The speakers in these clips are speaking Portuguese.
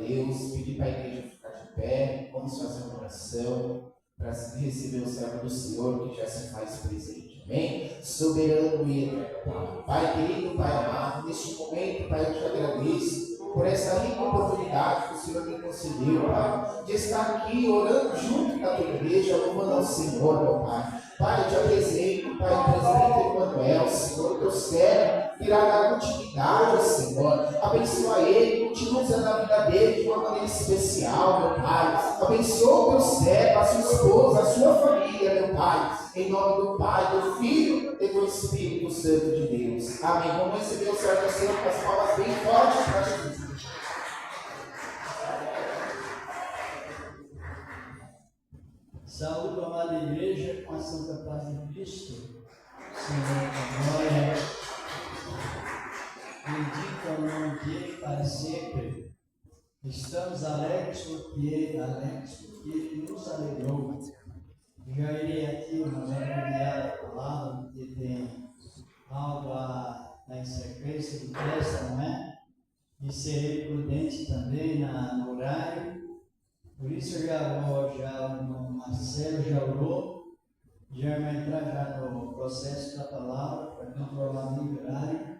Deus, pedir para a igreja ficar de pé, vamos fazer uma oração para receber o servo do Senhor que já se faz presente. Amém? Soberano e eterno Pai. Pai querido, Pai amado, neste momento, Pai, eu te agradeço por essa rica oportunidade que o Senhor me concedeu, Pai, de estar aqui orando junto com a tua igreja, louvando ao Senhor, meu Pai. Pai, eu te apresento, Pai, o presbítero Emanuel, Senhor, teu servo irá dar continuidade, Senhor. Abençoa ele, continua usando a vida dele de uma maneira especial, meu Pai. Abençoa o teu servo, a sua esposa, a sua família, meu Pai. Em nome do Pai, do Filho e do Espírito Santo de Deus. Amém. Vamos receber o servo do Senhor com as palmas bem fortes para Jesus. Saúde, amada igreja, com a santa paz de Cristo. Senhor da glória. Bendito é o nome dele para sempre. Estamos alegres porque ele nos alegrou. Já irei aqui enviar a palavra, porque tem algo na sequência de festa, não é? E serei prudente também no horário. Por isso o Marcelo já orou, já vai entrar já no processo da palavra para controlar o horário,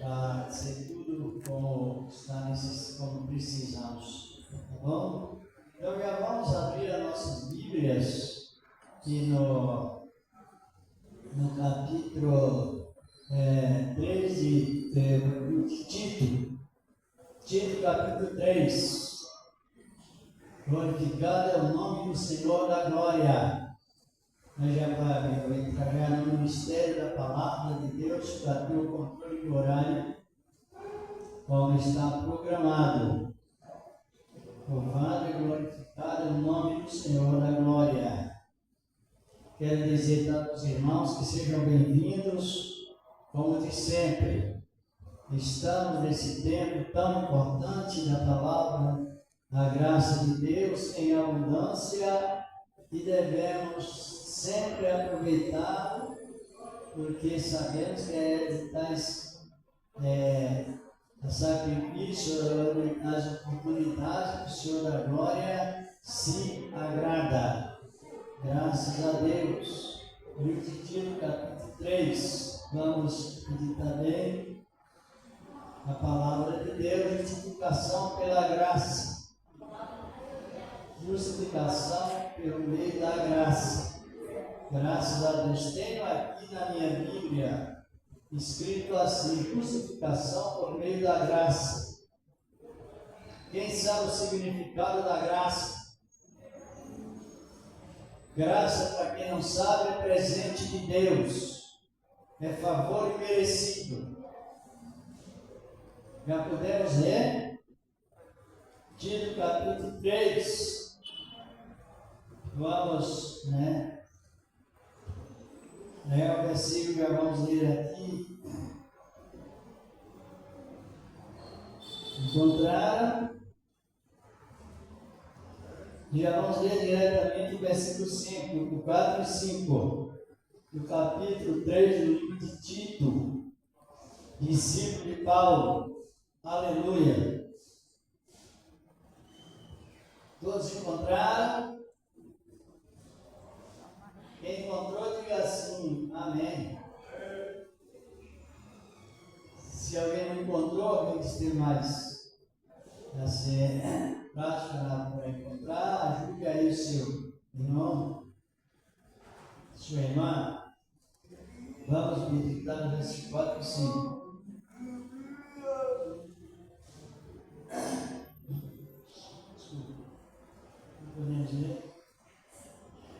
para ser tudo como como precisamos, tá bom? Então já vamos abrir as nossas Bíblias e no capítulo 3 de Tito, capítulo 3. Glorificado é o nome do Senhor da glória. Nós já vamos entrar no ministério da palavra de Deus para ter o controle do horário, como está programado. Louvado e glorificado é o nome do Senhor da glória. Quero dizer a todos os irmãos que sejam bem-vindos, como de sempre. Estamos nesse tempo tão importante da palavra, a graça de Deus em abundância, e devemos sempre aproveitar, porque sabemos que a sacrifício, as oportunidades que o Senhor da glória se agrada. Graças a Deus. Livro de Tito, capítulo 3. Vamos pedir também a palavra de Deus, justificação pela graça. Justificação pelo meio da graça. Graças a Deus. Tenho aqui na minha Bíblia escrito assim: justificação por meio da graça. Quem sabe o significado da graça? Graça, para quem não sabe, é presente de Deus, é favor imerecido. Já podemos ler? Tito capítulo 3. Vamos, o versículo já vamos ler aqui. Encontraram? Já vamos ler diretamente o versículo 5, o 4 e 5, do capítulo 3 do livro de Tito, discípulo de Paulo. Aleluia! Todos encontraram? Quem encontrou, diga assim, amém. Se alguém não encontrou, alguém que esteja mais prática para encontrar, ajude aí o seu irmão, sua irmã. Vamos meditar no versículo 4 e 5. Podemos ler?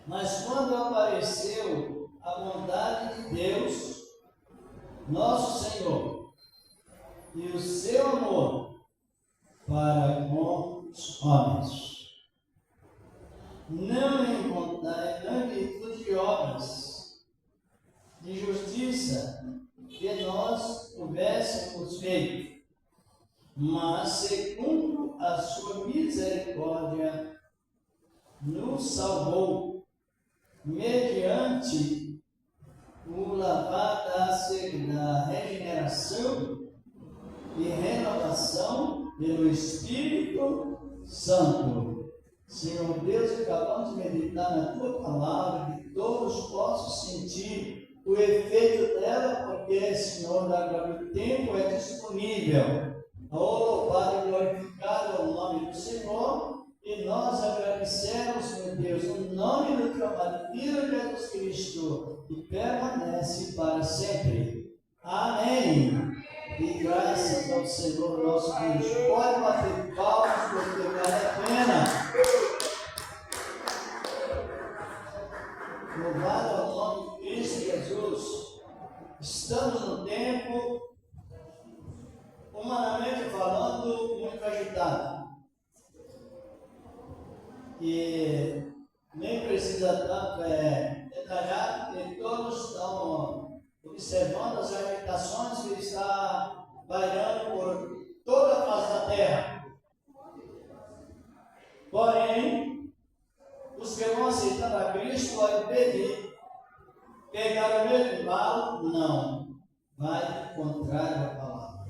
Mas quando apareceu a bondade de Deus, nosso Senhor, e o seu amor para com os homens, não em virtude de obras de justiça que nós houvéssemos feito, mas segundo a sua misericórdia nos salvou mediante o lavar da regeneração e renovação pelo Espírito Santo. Senhor Deus, acabamos de meditar na Tua palavra, que todos possam sentir o efeito dela, porque, Senhor, da glória, o tempo é disponível. Louvado e glorificado o nome do Senhor, e nós agradecemos, meu Deus, no nome do Teu amado Filho Jesus Cristo, que permanece para sempre. Amém. E graças ao Senhor nosso Deus. Pode bater palmas, porque vale a pena. Louvado ao nome de Cristo Jesus. Estamos no tempo, humanamente falando, muito agitado. E nem precisa tanto detalhar, porque todos estão observando as agitações que está pairando por toda a face da terra. Porém, os que vão aceitar a Cristo vão pegar o mesmo embalo? Não. Vai contrário à palavra.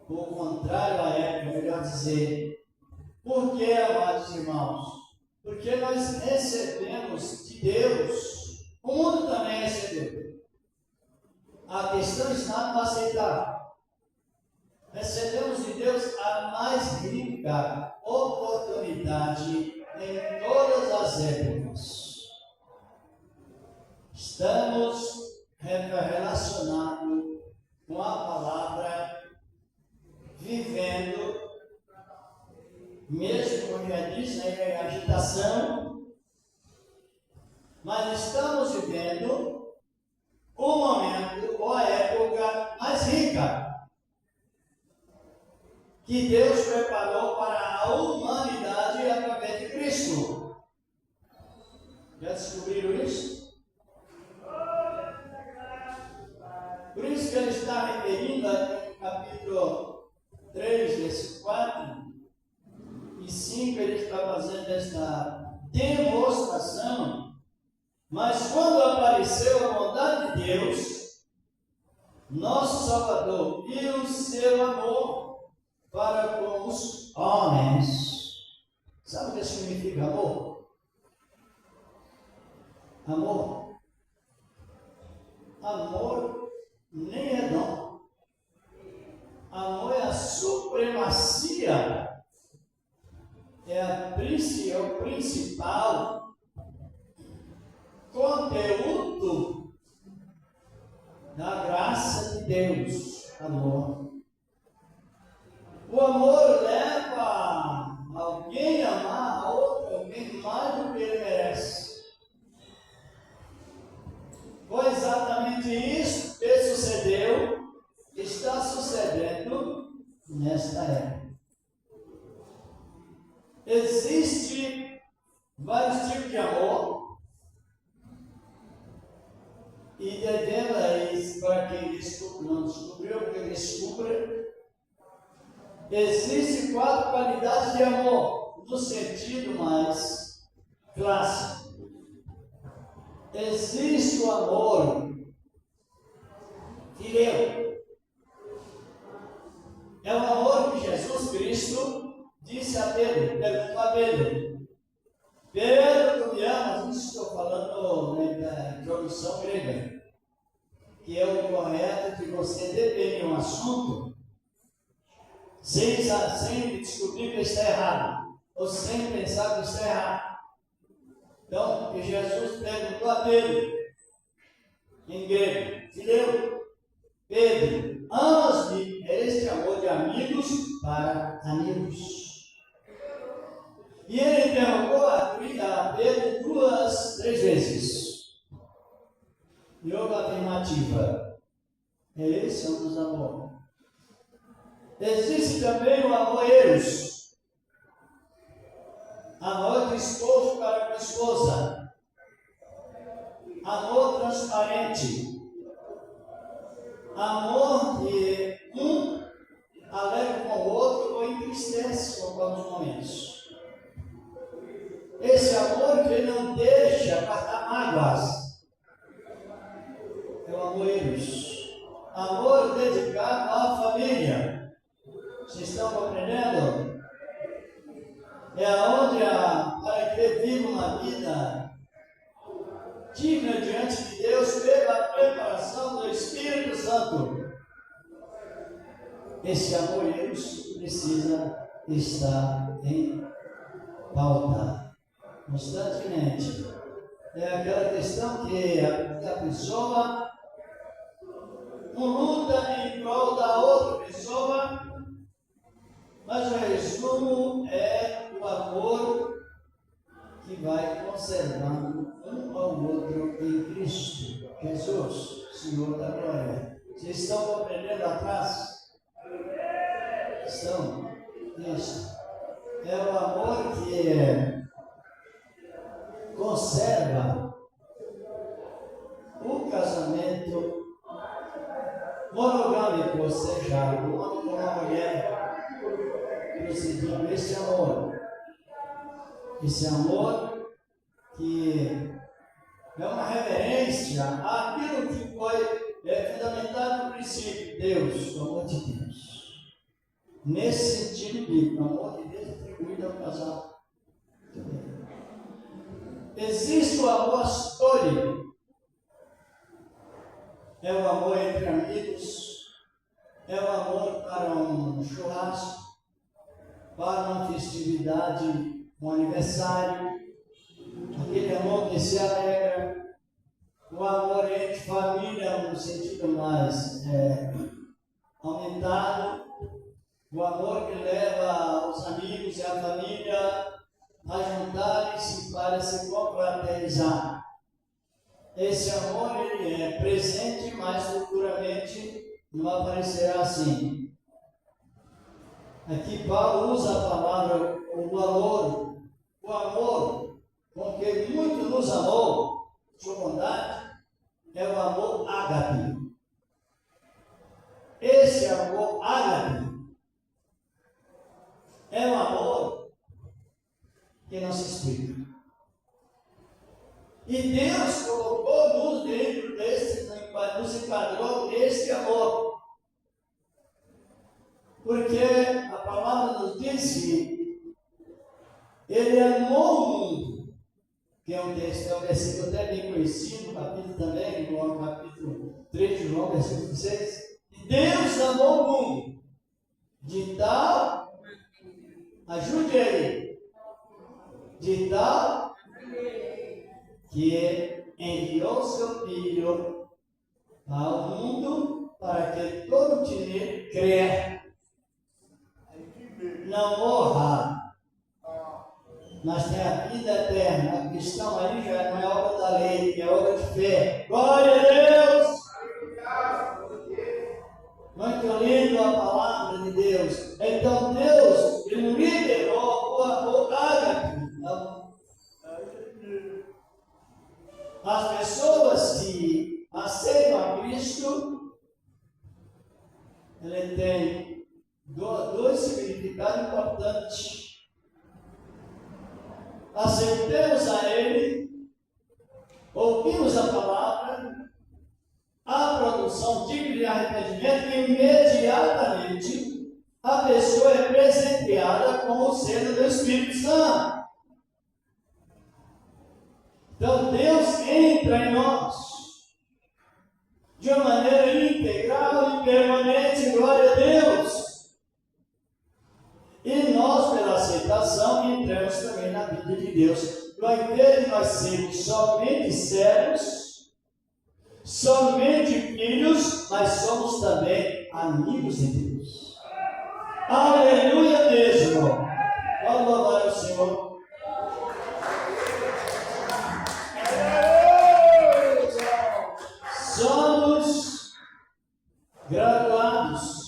O contrário à época, melhor dizer. Por que, amados irmãos? Porque nós recebemos de Deus. O mundo também recebeu. A questão está no aceitar. Recebemos de Deus a mais rica oportunidade em todas as épocas. Estamos relacionados com a palavra, vivendo, mesmo como já disse, em agitação, mas estamos vivendo o momento ou a época mais rica que Deus preparou para a humanidade através de Cristo. Já descobriram isso? Por isso que ele está referindo aqui no capítulo 3, versículo 4 e 5, ele está fazendo esta demonstração. Mas quando apareceu a bondade de Deus, nosso Salvador, e o seu amor para com os homens. Sabe o que significa amor? Amor. Amor nem é dom. Amor é a supremacia, é o principal conteúdo da graça de Deus. Amor. O amor leva alguém a amar a outro, alguém mais do que ele merece. Foi exatamente isso que sucedeu, está sucedendo nesta época. Existem vários tipos de amor, e devemos, para quem não descobriu, porque descubra, existem 4 qualidades de amor, no sentido mais clássico. Existe o amor fileu. É o amor que Jesus Cristo disse a Pedro, perguntou a Pedro: Pedro, tu me amas? Isso estou falando da introdução grega, que é o correto de você depender um assunto sem descobrir que está errado, ou sem pensar que está errado. Então, que Jesus perguntou a Pedro, em grego: Fileu, Pedro, amas-me? É este amor de amigos para amigos. E ele interrogou a Pedro 3 vezes. E houve a afirmativa. Esse é um dos amores. Existe também o amor eros. Amor de esposo para com esposa. Amor transparente. Amor que um alegra com o outro ou entristece com alguns momentos. Esse amor que não deixa guardar mágoas. É o amor eros. Amor dedicado à família. Vocês estão compreendendo? É onde para que ele viva uma vida digna diante de Deus pela preparação do Espírito Santo. Esse amor Deus precisa estar em pauta constantemente. É aquela questão que a pessoa não luta em prol da outra pessoa, mas o resumo é o amor que vai conservando um ao outro em Cristo Jesus, Senhor da glória. Vocês estão compreendendo atrás? Estão? Isso. É o amor que conserva o casamento monogâmico, ou seja, o homem com uma mulher, procedendo esse amor. Esse amor que é uma reverência àquilo que foi fundamentado no princípio, Deus, o amor de Deus. Nesse sentido bíblico, o amor de Deus atribuído ao casal. Existe o amor apostólico, é o amor entre amigos, é o amor para um churrasco, para uma festividade, um aniversário, aquele amor que se alegra, o amor entre família no sentido mais aumentado, o amor que leva os amigos e a família a juntarem-se para se confraternizar. Esse amor ele é presente, mas futuramente não aparecerá assim. Aqui Paulo usa a palavra o amor com que muito nos amou, sua bondade, é o amor ágape. Esse amor ágape é um amor que não se explica. E Deus colocou-nos dentro desse, nos enquadrou nesse amor. Porque a palavra nos diz que Ele amou o mundo, que é um texto, é um versículo até bem conhecido, capítulo também, no capítulo 3 de João, versículo 6. Deus amou o mundo de tal, ajude aí, de tal que enviou seu Filho ao mundo para que todo que nele crer não morra, mas tenha vida eterna. A questão aí já não é obra da lei, é obra de fé. Glória a Deus! Muito lindo a palavra de Deus. Então Deus, Ele liberou o amor ágape. As pessoas que aceitam a Cristo, ele tem dois significados importantes. Aceitemos a Ele, ouvimos a palavra, a produção digna de arrependimento, e imediatamente a pessoa é presenteada com o selo do Espírito Santo. Então Deus entra em nós de uma maneira integral e permanente, glória a Deus. E nós, pela aceitação, entramos também na vida de Deus. Ao invés de nós sermos somente servos, somente filhos, mas somos também amigos de Deus. Aleluia mesmo! Vamos louvar ao Senhor. Somos graduados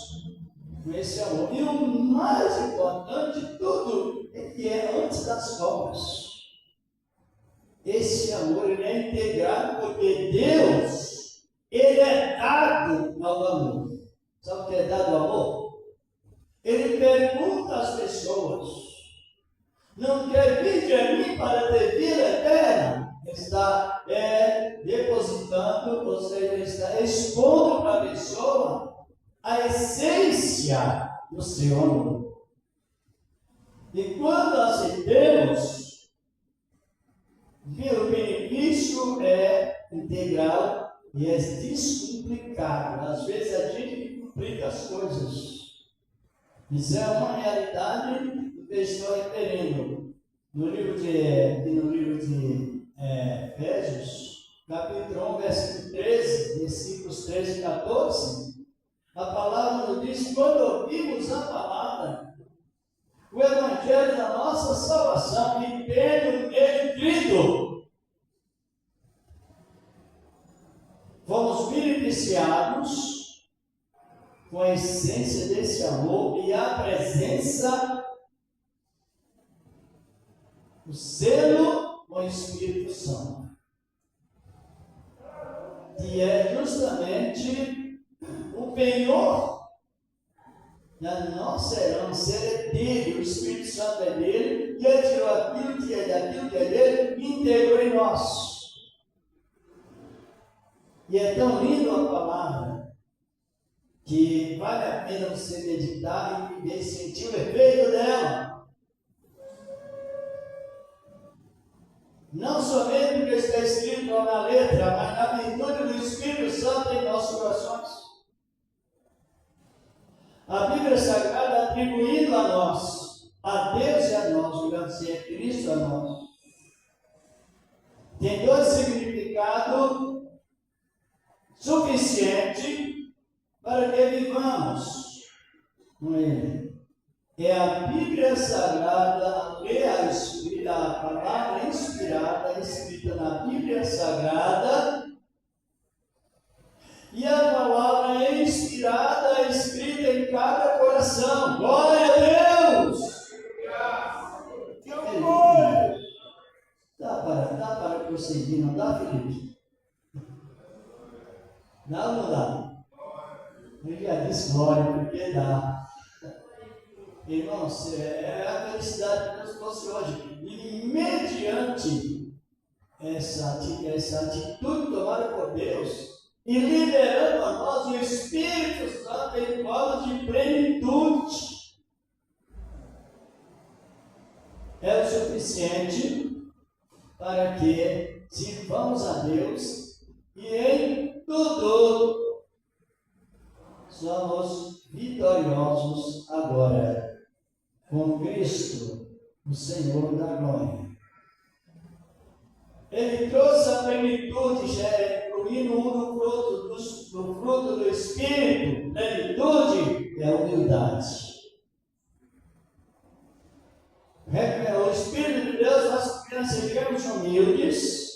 com esse amor. E o mais importante de tudo é que é antes das obras. Esse amor ele é integrado porque Deus, Ele é dado ao amor. Sabe o que é dado ao amor? Ele pergunta às pessoas: não quer vir de mim para ter vida eterna? Está depositando, ou seja, está expondo para a pessoa a essência do seu amor. E quando aceitemos, o benefício é integral e é descomplicado. Às vezes a gente complica as coisas. Isso é uma realidade do que eu estou referindo. No livro de Efésios, capítulo 1, versículo 13, versículos 13 e 14, a palavra nos diz: quando ouvimos a palavra, o evangelho da nossa salvação, e tendo nele crido, fomos beneficiados com a essência desse amor e a presença, o selo com o Espírito Santo, que é justamente o penhor da nossa herança. Ele é dele, o Espírito Santo é dele, e ele tirou aquilo que é dele e integrou em nós. E é tão lindo a palavra que vale a pena você meditar e viver, sentir o efeito dela. Não somente porque está escrito na letra, mas na virtude do Espírito Santo em nossos corações. A Bíblia Sagrada atribuindo a nós, a Deus e a nós, digamos assim, a Cristo a nós, tem dois significados suficientes para que vivamos com Ele. É a Bíblia Sagrada, a palavra inspirada, escrita na Bíblia Sagrada, e a palavra inspirada, escrita em cada coração. Glória a Deus! Dá para prosseguir, não dá, Felipe? Dá ou não dá? Eu já disse glória, porque dá. Irmãos, é a felicidade que Deus trouxe hoje. E mediante essa atitude tomada por Deus, e liderando a nós, o Espírito Santo em forma de plenitude, é o suficiente para que sirvamos a Deus e em tudo somos vitoriosos agora, com Cristo, o Senhor da glória. Ele trouxe a plenitude, já incluindo do fruto do Espírito. Plenitude é humildade. O Espírito de Deus faz com que nós sejamos humildes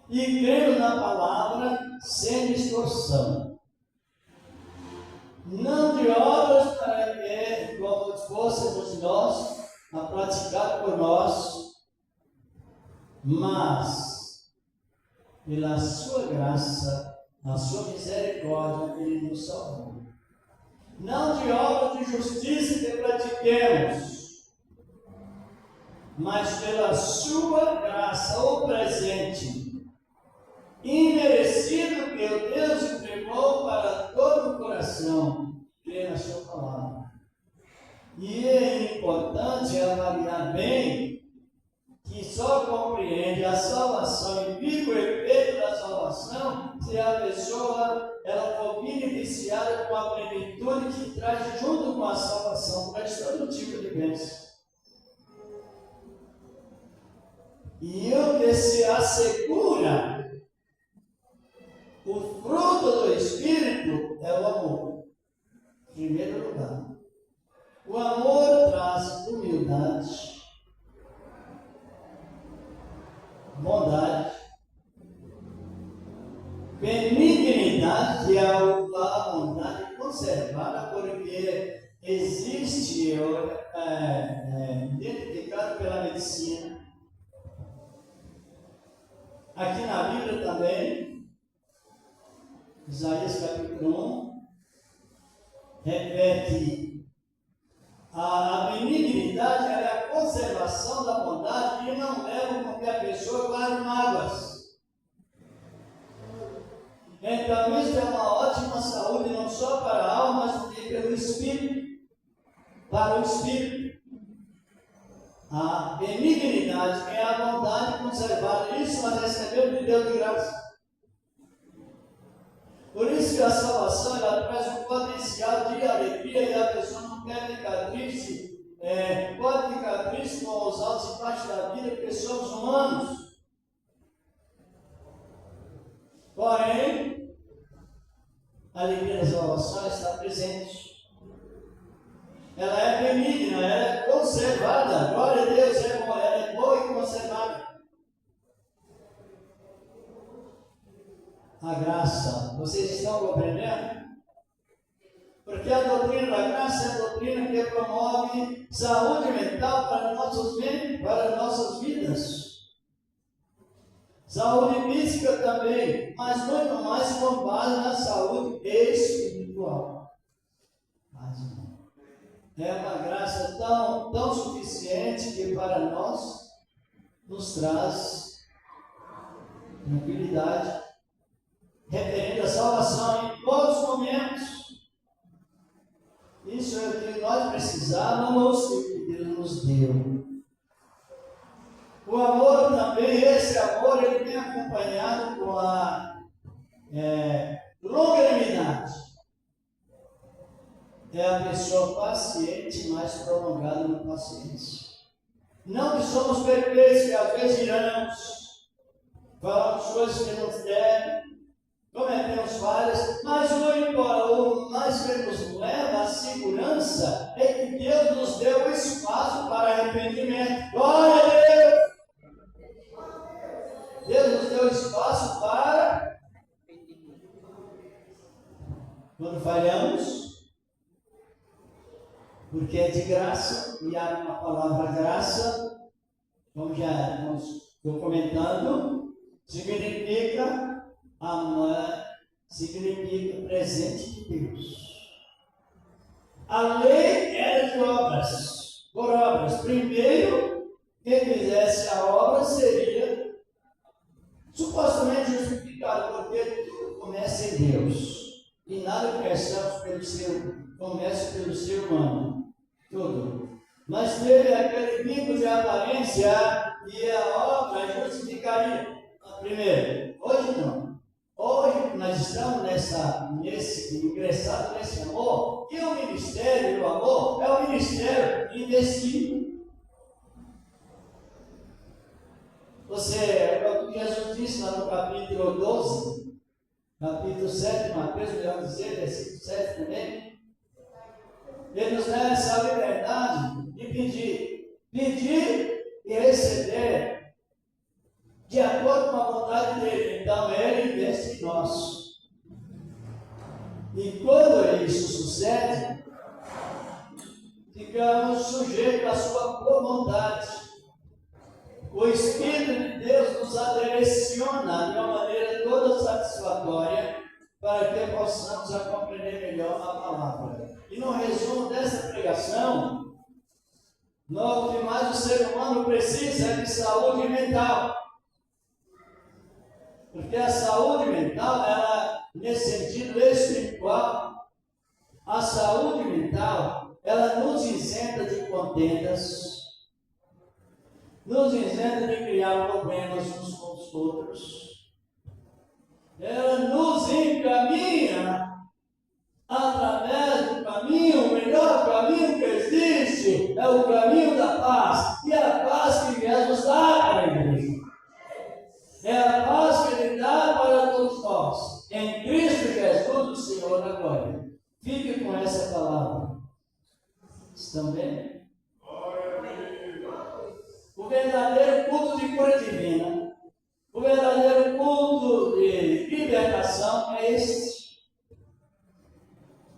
e cremos na palavra sem distorção. Não de obras para que, como fôssemos nós, a praticar por nós, mas pela sua graça, a sua misericórdia, Ele nos salvou. Não de obras de justiça que pratiquemos, mas pela sua graça, o presente, imerecido que o Deus entregou para todo o coração, crê na sua palavra. E é importante avaliar bem que só compreende a salvação e vive o efeito da salvação se a pessoa ela for beneficiada com a plenitude que traz junto com a salvação, traz todo tipo de bênção. E o que se assegura o fruto do Espírito é o amor, em primeiro lugar. O amor traz humildade, bondade, benignidade, que é a bondade conservada, porque existe, identificado pela medicina. Aqui na Bíblia também, Isaías capítulo 1, repete, a benignidade é a conservação da bondade e não leva com que a pessoa guarde mágoas. Então isso é uma ótima saúde não só para a alma, mas também pelo Espírito, para o Espírito. a benignidade, que é a bondade conservada. Isso nós recebemos de Deus de graça. Por isso que a salvação ela traz um potencial de alegria e a pessoa não quer ficar triste. Pode ficar triste com os altos e baixos da vida, porque somos humanos. Porém, a alegria da salvação está presente. Ela é benigna, ela é conservada. Glória a Deus, ela é boa e conservada. A graça, vocês estão compreendendo? Porque a doutrina da graça é a doutrina que promove saúde mental para nossas vidas. Saúde física também, mas muito mais com base na saúde espiritual. É uma graça tão suficiente que para nós nos traz tranquilidade, referente à salvação em todos os momentos. Isso é o que nós precisávamos e que Deus nos deu. O amor também, esse amor, ele vem acompanhado com a longanimidade. É a pessoa paciente, mais prolongada na paciência. Não que somos perfeitos, que às vezes iramos, falamos coisas que não devem, cometemos falhas, mas o mais que nos leva à segurança é que Deus nos deu espaço para arrependimento. Glória a Deus! Deus nos deu espaço para, quando falhamos, porque é de graça, e há uma palavra graça, como já estou comentando, significa amar, significa presente de Deus. A lei era de obras, por obras. Primeiro, quem fizesse a obra seria supostamente justificado, porque tudo começa em Deus. E nada começamos começa pelo ser humano. Tudo. Mas teve aquele vínculo de aparência e a obra justificaria. Primeiro, hoje não. Hoje nós estamos ingressados nesse amor, e o ministério do amor é o ministério investido. É o que Jesus disse lá no capítulo 12, capítulo 7, Mateus, melhor dizer, versículo 7 também. Ele nos dá essa liberdade de pedir e receber de acordo com a vontade dele. Então ele investe em nós. E quando isso sucede, ficamos sujeitos à sua boa vontade. O Espírito de Deus nos adireciona de uma maneira toda satisfatória para que possamos compreender melhor a palavra. E no resumo dessa pregação, o que mais o ser humano precisa é de saúde mental. Porque a saúde mental, ela, nesse sentido espiritual, a saúde mental, ela nos isenta de contendas, nos isenta de criar problemas uns com os outros. Ela nos encaminha através do caminho, o melhor caminho que existe, é o caminho da paz. E a paz que Jesus dá para a igreja. É a paz que Ele dá para todos nós. Em Cristo Jesus, o Senhor da glória. Fique com essa palavra. Estão bem? O verdadeiro culto de cura divina, o verdadeiro culto de libertação é este.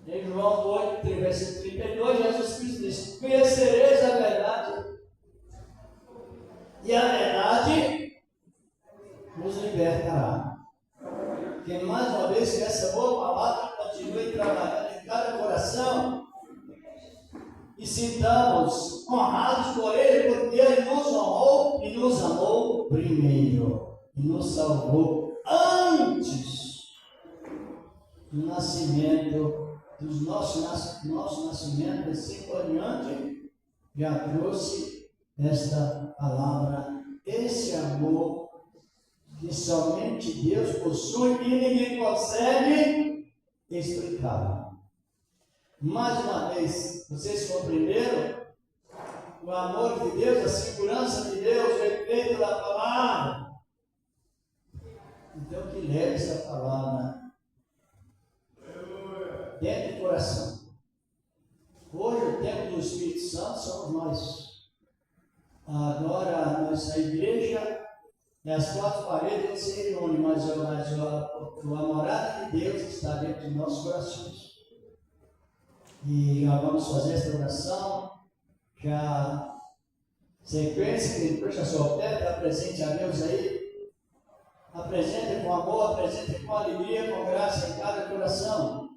Em João 8, versículo 32, Jesus Cristo diz: conhecereis a verdade, e a verdade nos libertará. Que mais uma vez que essa boa palavra continue trabalhando em cada coração e sintamos honrados por Ele, porque Ele nos honrou e nos amou primeiro e nos salvou antes do nascimento, nosso nascimento, assim por diante, já trouxe esta palavra, esse amor que somente Deus possui e ninguém consegue explicar. Mais uma vez, vocês compreenderam? O amor de Deus, a segurança de Deus, o efeito da palavra. Então, que leve essa palavra dentro do coração. Hoje, o tempo do Espírito Santo somos nós. Agora, nossa igreja, as quatro paredes não se reúnem, mas a morada de Deus está dentro de nossos corações. E nós vamos fazer esta oração, já sequência, que depois a sua oferta, apresente a Deus aí. Apresente com amor, apresente com alegria, com graça em cada coração.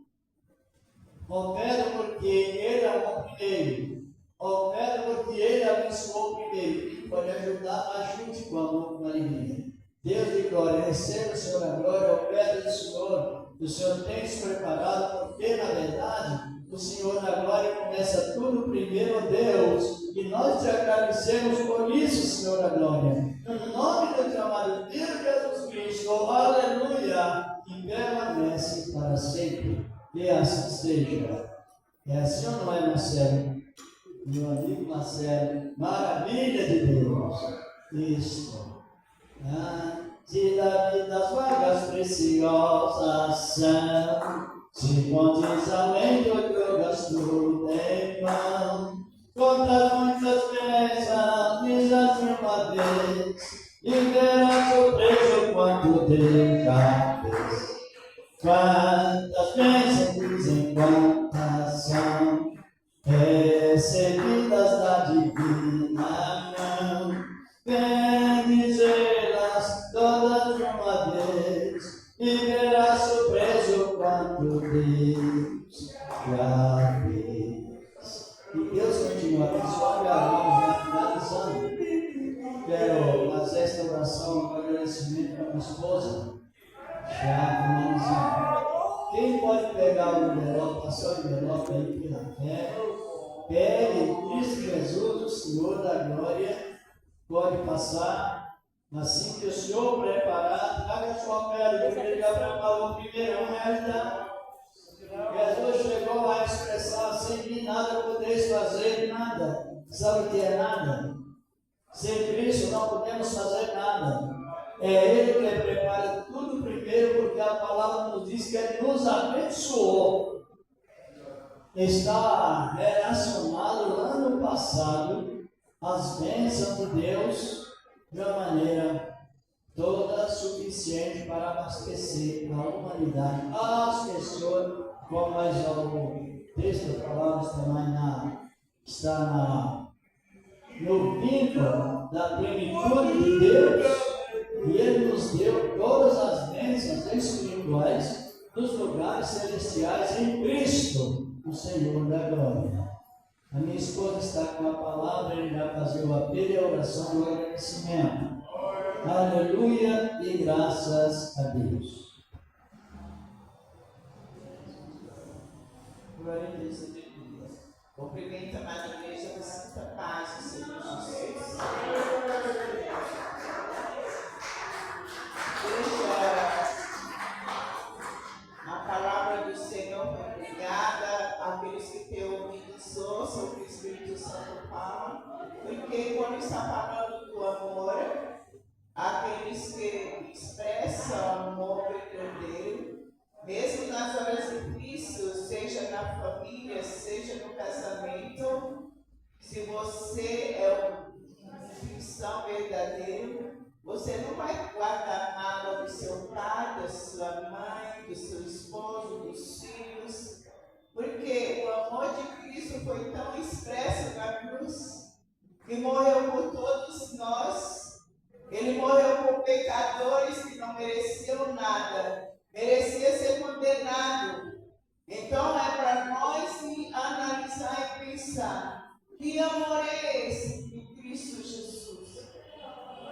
Opera porque Ele amou primeiro. Opera porque Ele abençoou primeiro. E pode ajudar, ajude com amor, com alegria. Deus de glória, receba o Senhor a glória, opera do Senhor. O Senhor tem se preparado, porque na verdade o Senhor na glória começa tudo primeiro, Deus. E nós te agradecemos por isso, Senhor da glória. No nome do teu amado Filho Jesus Cristo, aleluia, e permanece para sempre. E assim seja. É assim ou não é, Marcelo? Meu amigo Marcelo, maravilha de Deus. Isso. Se Davi das vagas preciosas são, se condiz além do que eu gasto em vão. Quantas muitas bênçãos me das de uma vez, e verás surpreso quanto Deus já fez. Quantas bênçãos dizem quantas são, recebidas da divina mão. Bendizê-las todas de uma vez, e verás surpreso quanto Deus já fez. E Deus continua abençoando a nós, finalizando. Quero fazer esta oração com agradecimento para minha esposa, já finalizando. Quem pode pegar o envelope, passar o envelope aí pela fé, pegue Cristo Jesus, o Senhor da glória, pode passar. Assim que o Senhor preparar, traga a sua oferta, que ele já falou primeiro, R$1. Jesus chegou a expressar: sem mim nada podeis fazer, nada. Sabe o que é nada? Sem Cristo não podemos fazer nada. É Ele que prepara tudo primeiro, porque a palavra nos diz que Ele nos abençoou. Está relacionado lá no passado as bênçãos de Deus de uma maneira toda suficiente para abastecer a humanidade, as pessoas, como o texto da palavra está no vínculo da plenitude de Deus, e Ele nos deu todas as bênçãos espirituais dos lugares celestiais em Cristo, o Senhor da glória. A minha esposa está com a palavra, ele vai fazer o apelo e a oração do agradecimento. Aleluia e graças a Deus. Glória a Deus, aleluia. Cumprimento a amada igreja da Santa Paz, do Senhor Jesus. Deixa a palavra do Senhor obrigada àqueles que têm ouvido ouçam o que o Espírito Santo fala, porque quando está falando do amor, aqueles que expressam amor verdadeiro, mesmo nas horas difíceis, seja na família, seja no casamento, se você é um cristão verdadeiro, você não vai guardar nada do seu pai, da sua mãe, do seu esposo, dos filhos, porque o amor de Cristo foi tão expresso na cruz, que morreu por todos nós. Ele morreu por pecadores que não mereciam nada, merecia ser condenado. Então é para nós analisar e pensar: que amor é esse de Cristo Jesus?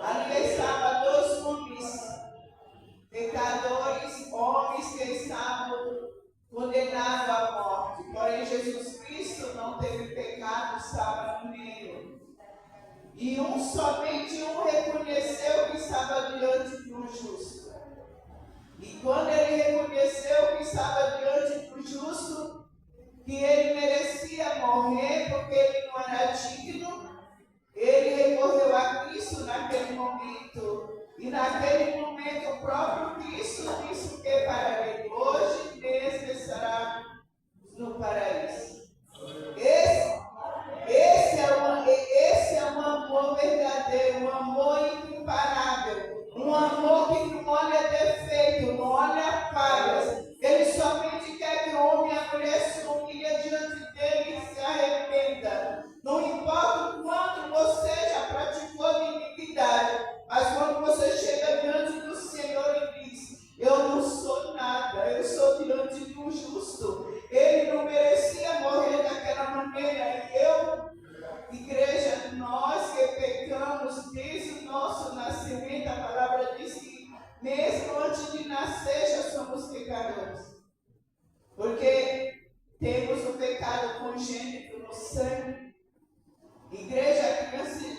Ali estavam dois homens, pecadores, homens que estavam condenados à morte. Porém, Jesus Cristo não teve pecado, estava no meio. E somente um reconheceu que estava diante de um justo. E quando ele reconheceu que estava diante do justo, que ele merecia morrer porque ele não era digno, ele recorreu a Cristo naquele momento. E naquele momento o próprio Cristo disse que para ele hoje mesmo estará no paraíso. Esse é um amor verdadeiro, um amor incomparável, um amor que não olha defeito, não olha falhas. Ele somente quer que o homem e a mulher se humilhem diante dele e se arrependa. Não importa o quanto você já praticou de iniquidade, mas quando você chega diante do Senhor e diz: eu não sou nada, eu sou diante de um justo. Ele não merecia morrer daquela maneira. E eu, igreja, nós que pecamos desde o nosso nascimento, a palavra diz que mesmo antes de nascer já somos pecadores. Porque temos o pecado congênito no sangue. Igreja,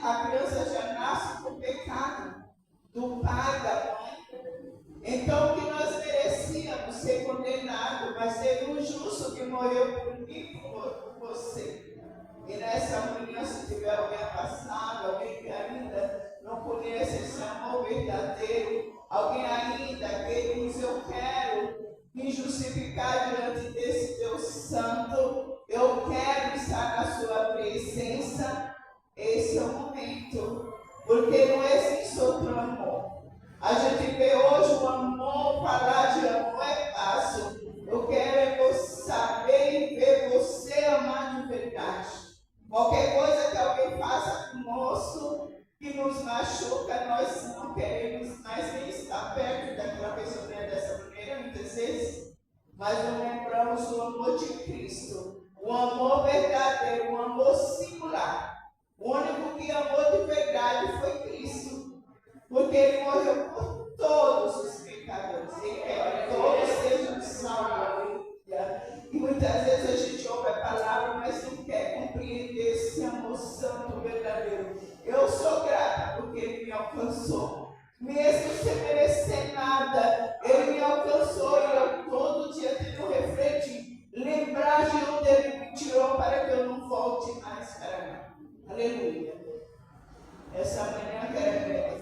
a criança já nasce com o pecado do pai, da mãe. Então, o que nós merecíamos ser condenados, mas teve um justo que morreu por mim, por você. E nessa manhã, se tiver alguém afastado, alguém que ainda não conhece esse amor verdadeiro, alguém ainda que diz: eu quero me justificar diante desse Deus Santo, eu quero estar na sua presença, esse é o momento. Porque não existe outro amor. A gente vê hoje o amor, falar de amor é fácil. Eu quero saber e ver você amar de verdade. Qualquer coisa que alguém faça conosco, que nos machuca, nós não queremos mais nem estar perto daquela pessoa dessa maneira, muitas vezes. Mas não lembramos do amor de Cristo. O amor verdadeiro, o amor singular. O único que amou de verdade foi Cristo. Porque ele morreu por todos os pecadores. Ele quer que todos sejam salvos. E muitas vezes a gente ouve a palavra, mas não quer compreender esse amor santo verdadeiro. Eu sou grata porque ele me alcançou. Mesmo sem merecer nada, ele me alcançou. E eu todo dia tenho refletir, lembrar de onde ele me tirou para que eu não volte mais para mim. Aleluia. Essa manhã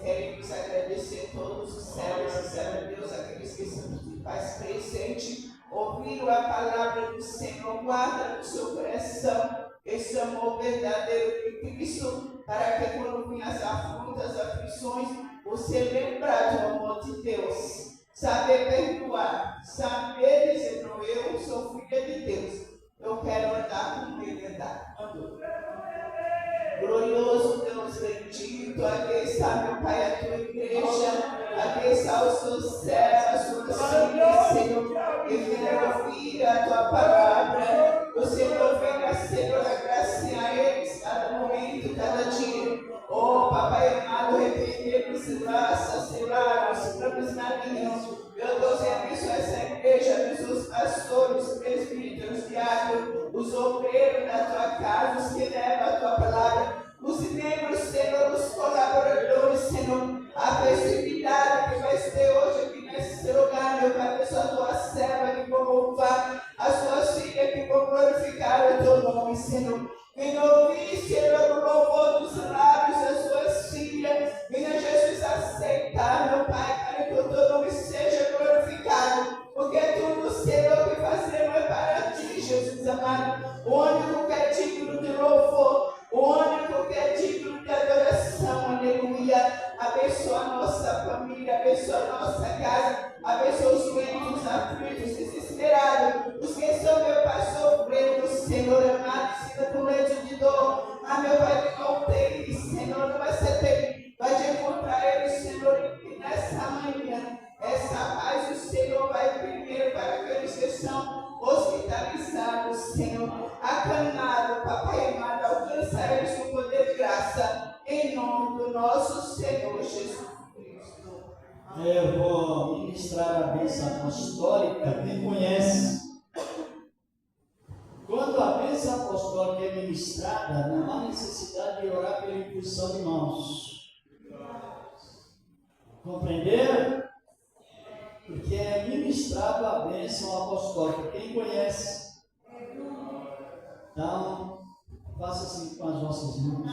queremos agradecer todos os servos e servas de Deus, aqueles que são de paz presente, ouviram a palavra do Senhor, guarda no seu coração esse amor verdadeiro de Cristo, para que quando vir as afrontas, as aflições, você lembrar do amor de Deus, saber perdoar, saber dizer: não, eu sou filha de Deus, eu quero andar com ele, andar. Glorioso Deus bendito, aqui está, meu Pai, a tua igreja, aqui está os teus servos, as tuas filhas, Senhor, que querem ouvir a tua palavra. O Senhor venha, Senhor, agraciar eles cada momento, cada dia. Oh, Papai amado, repreendemos graças, Senhor, os planos malignos. Meu Deus, abençoa essa igreja, abençoa os pastores, os presbíteros, diáconos, os obreiros da tua casa, os que levam a tua palavra, os membros, Senhor, os colaboradores, Senhor, a festividade que vai ter hoje aqui nesse lugar, meu Pai, abençoa a tua serva que vão louvar, as tuas filhas que vão glorificar o teu nome, Senhor. Venha ouvir, Senhor, o louvor dos lábios das suas filhas. Venha, Jesus, aceitar, meu Pai, para que o teu nome seja glorificado. Porque tudo, Senhor, que fazemos é para ti, Jesus amado. O único que é digno de louvor, o único que é digno de adoração, aleluia. Abençoa a nossa família, abençoa a nossa casa, abençoa os doentes, os aflitos, desesperados, os que são, meu Pai, sofrendo, Senhor amado, ensina com leite de dor. Ah, meu Pai, que não tem, Senhor, mas você tem, vai te encontrar eles, Senhor, e nessa manhã, essa paz do Senhor vai primeiro para aqueles que são hospitalizados, Senhor, aclamados, Papai amado, alcança eles com poder de graça, em nome do nosso Senhor Jesus Cristo. Eu vou ministrar a bênção apostólica. Quem conhece? Quando a bênção apostólica é ministrada, não há necessidade de orar pelo Santo, irmãos. Compreenderam? Porque é ministrado a bênção apostólica. Quem conhece? Então, faça assim com as vossas mãos.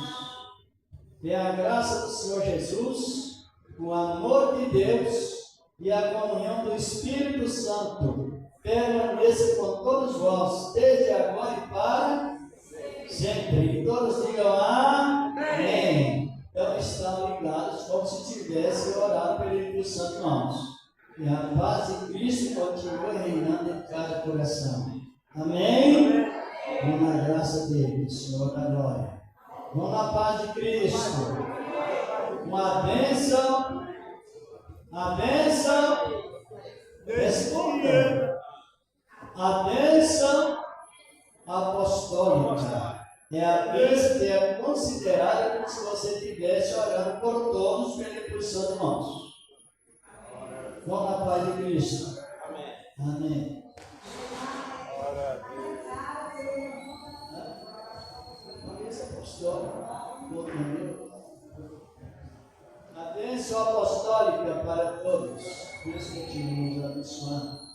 Que a graça do Senhor Jesus, o amor de Deus e a comunhão do Espírito Santo permaneça com todos vós, desde agora e para sempre. E todos digam amém. Então estão ligados como se tivesse orado pelo Espírito Santo, irmãos. E a paz de Cristo continua reinando em cada coração. Amém? Vamos na graça dele, Senhor da glória. Vamos na paz de Cristo. Uma bênção. A bênção. Escuta. A bênção apostólica. É a bênção que é considerada como se você estivesse orando por todos pelo Espírito Santo, irmãos. Vamos na paz de Cristo. Amém. A bênção apostólica. A bênção apostólica para todos. Deus continue nos abençoando.